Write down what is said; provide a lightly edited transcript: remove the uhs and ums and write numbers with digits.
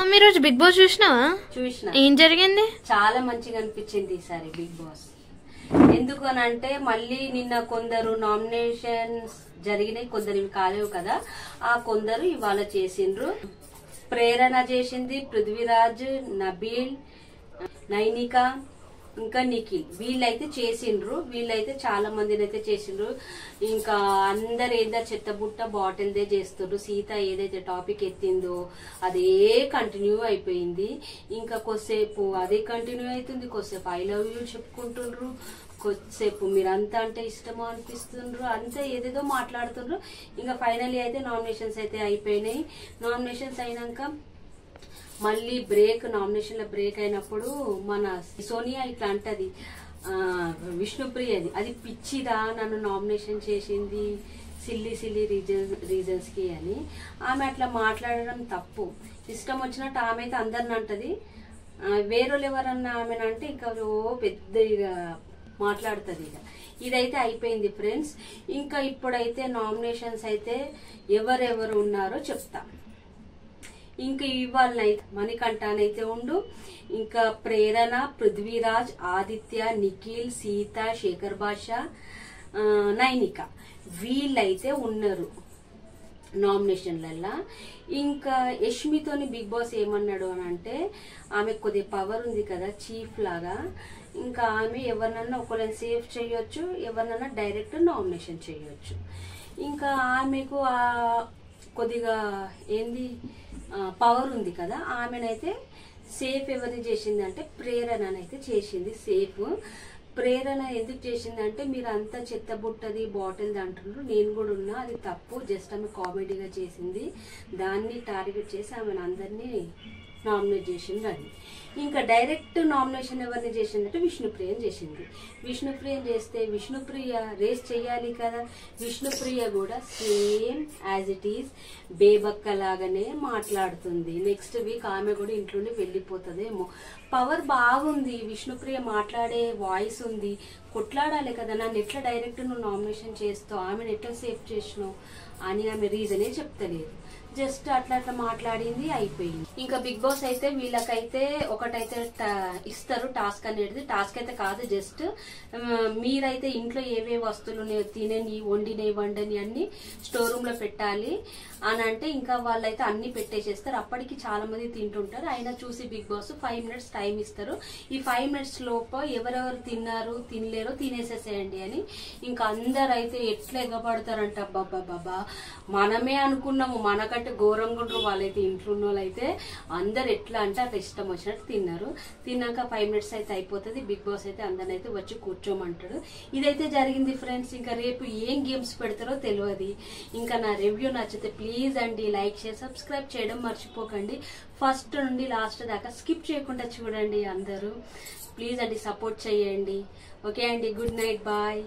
Mummy రోజు big boss చూసినావా? చూసిన. ఏం జరిగింది? చాలా మంచిగా అనిపించింది ఈసారి బిగ్ బాస్. ఎందుకు అని అంటే మళ్ళీ నిన్న కొందరు నామినేషన్స్ జరిగినాయి, కొందరు కాలేవు కదా. ఆ కొందరు ఇవాళ చేసిండ్రు. ప్రేరణ చేసింది, పృథ్వీరాజ్, నబీల్, నైనిక, ఇంకా నిఖిల్ వీళ్ళైతే చేసిండ్రు. వీళ్ళైతే చాలా మందిని అయితే చేసిండ్రు. ఇంకా అందరు ఏదో చెత్తబుట్ట బాటిల్దే చేస్తుండ్రు. సీత ఏదైతే టాపిక్ ఎత్తిందో అదే కంటిన్యూ అయిపోయింది. ఇంకా కొద్దిసేపు అదే కంటిన్యూ అవుతుంది, కొద్దిసేపు ఐ లవ్ యూ చెప్పుకుంటుండ్రు, కొద్దిసేపు మీరంతా అంటే ఇష్టమో అనిపిస్తుండ్రు, అంతా ఏదేదో మాట్లాడుతుండ్రు. ఇంకా ఫైనలీ అయితే నామినేషన్స్ అయితే అయిపోయినాయి. నామినేషన్స్ అయినాక మళ్ళీ బ్రేక్, నామినేషన్ల బ్రేక్ అయినప్పుడు మన సోనియా ఇట్లా అంటది, విష్ణుప్రియది అది పిచ్చిదా నన్ను నామినేషన్ చేసింది సిల్లీ సిల్లీ రీజన్స్ కి అని. ఆమె అట్లా మాట్లాడడం తప్పు. ఇష్టం వచ్చినట్టు ఆమె అయితే అందరిని అంటది. వేరేళ్ళు ఎవరన్నా ఆమెనంటే ఇంకా పెద్ద ఇక మాట్లాడుతుంది. ఇదైతే అయిపోయింది ఫ్రెండ్స్. ఇంకా ఇప్పుడైతే నామినేషన్స్ అయితే ఎవరెవరు ఉన్నారో చెప్తా. ఇంకా ఇవాళనైతే మణికంఠనైతే ఉండు, ఇంకా ప్రేరణ, పృథ్వీరాజ్, ఆదిత్య, నిఖిల్, సీత, శేఖర్ బాషా, నైనిక వీళ్ళైతే ఉన్నారు నామినేషన్లల్లా. ఇంకా యష్మితోని బిగ్ బాస్ ఏమన్నాడు అని అంటే, ఆమె కొద్దిగా పవర్ ఉంది కదా చీఫ్ లాగా. ఇంకా ఆమె ఎవరినన్నా ఒకళ్ళని సేవ్ చేయొచ్చు, ఎవరినన్నా డైరెక్ట్ నామినేషన్ చేయొచ్చు. ఇంకా ఆమెకు కొద్దిగా ఏంది పవర్ ఉంది కదా. ఆమెనైతే సేఫ్ ఎవరిని చేసింది అంటే ప్రేరణనైతే చేసింది సేఫ్. ప్రేరణ ఎందుకు చేసింది అంటే, మీరు అంతా చెత్తబుట్టది బాటిల్ అంటున్నారు, నేను కూడా ఉన్నా, అది తప్పు, జస్ట్ ఆమె కామెడీగా చేసింది, దాన్ని టార్గెట్ చేసి ఆమెను అందరినీ నామినేట్ చేసిందని. ఇంకా డైరెక్ట్ నామినేషన్ ఎవరిని చేసిందంటే విష్ణుప్రియని చేసింది. విష్ణుప్రియని చేస్తే విష్ణుప్రియ రేస్ చెయ్యాలి కదా. విష్ణుప్రియ కూడా సేమ్ యాజ్ ఇట్ ఈస్ బేబక్క లాగానే మాట్లాడుతుంది. నెక్స్ట్ వీక్ ఆమె కూడా ఇంట్లోనే వెళ్ళిపోతుందేమో. పవర్ బాగుంది, విష్ణుప్రియ మాట్లాడే వాయిస్ ఉంది, కొట్లాడాలి కదా. నన్ను ఎట్లా డైరెక్ట్ నువ్వు నామినేషన్ చేస్తావు, ఆమెను ఎట్లా సేఫ్ చేసినావు అని ఆమె రీజనే చెప్తలేదు. జస్ట్ అట్లా అట్లా మాట్లాడింది, అయిపోయింది. ఇంకా బిగ్ బాస్ అయితే వీళ్ళకైతే ఒకటైతే ఇస్తారు టాస్క్ అనేది. టాస్క్ అయితే కాదు, జస్ట్ మీరైతే ఇంట్లో ఏవే వస్తువులు తినని, వండినవి, వండని అన్ని స్టోర్ రూమ్ లో పెట్టాలి అని అంటే, ఇంకా వాళ్ళైతే అన్ని పెట్టేసేస్తారు. అప్పటికి చాలా మంది తింటుంటారు. అయినా చూసి బిగ్ బాస్ 5 minutes టైం ఇస్తారు. ఈ 5 minutes లోపు ఎవరెవరు తిన్నారు తినలేరో తినేసేసేయండి అని. ఇంకా అందరు అయితే ఎట్లా ఎగబడతారంట, బాబా మనమే అనుకున్నాము మనకంటే ఘోరంగా ఉంటారు వాళ్ళైతే. ఇంట్లో ఉన్న వాళ్ళైతే అందరు ఎట్లా అంటే అట్లా ఇష్టం వచ్చినట్టు తిన్నారు. తిన్నాక 5 minutes అయితే అయిపోతుంది. బిగ్ బాస్ అయితే అందరిని అయితే వచ్చి కూర్చోమంటాడు. ఇదైతే జరిగింది ఫ్రెండ్స్. ఇంకా రేపు ఏం గేమ్స్ పెడతారో తెలియదు. ఇంకా నా రివ్యూ నచ్చితే ప్లీజ్ అండి లైక్ షేర్ సబ్స్క్రైబ్ చేయడం మర్చిపోకండి. ఫస్ట్ నుండి లాస్ట్ దాకా స్కిప్ చేయకుండా చూడండి అందరూ. ప్లీజ్ అండి సపోర్ట్ చేయండి. ఓకే అండి, గుడ్ నైట్, బాయ్.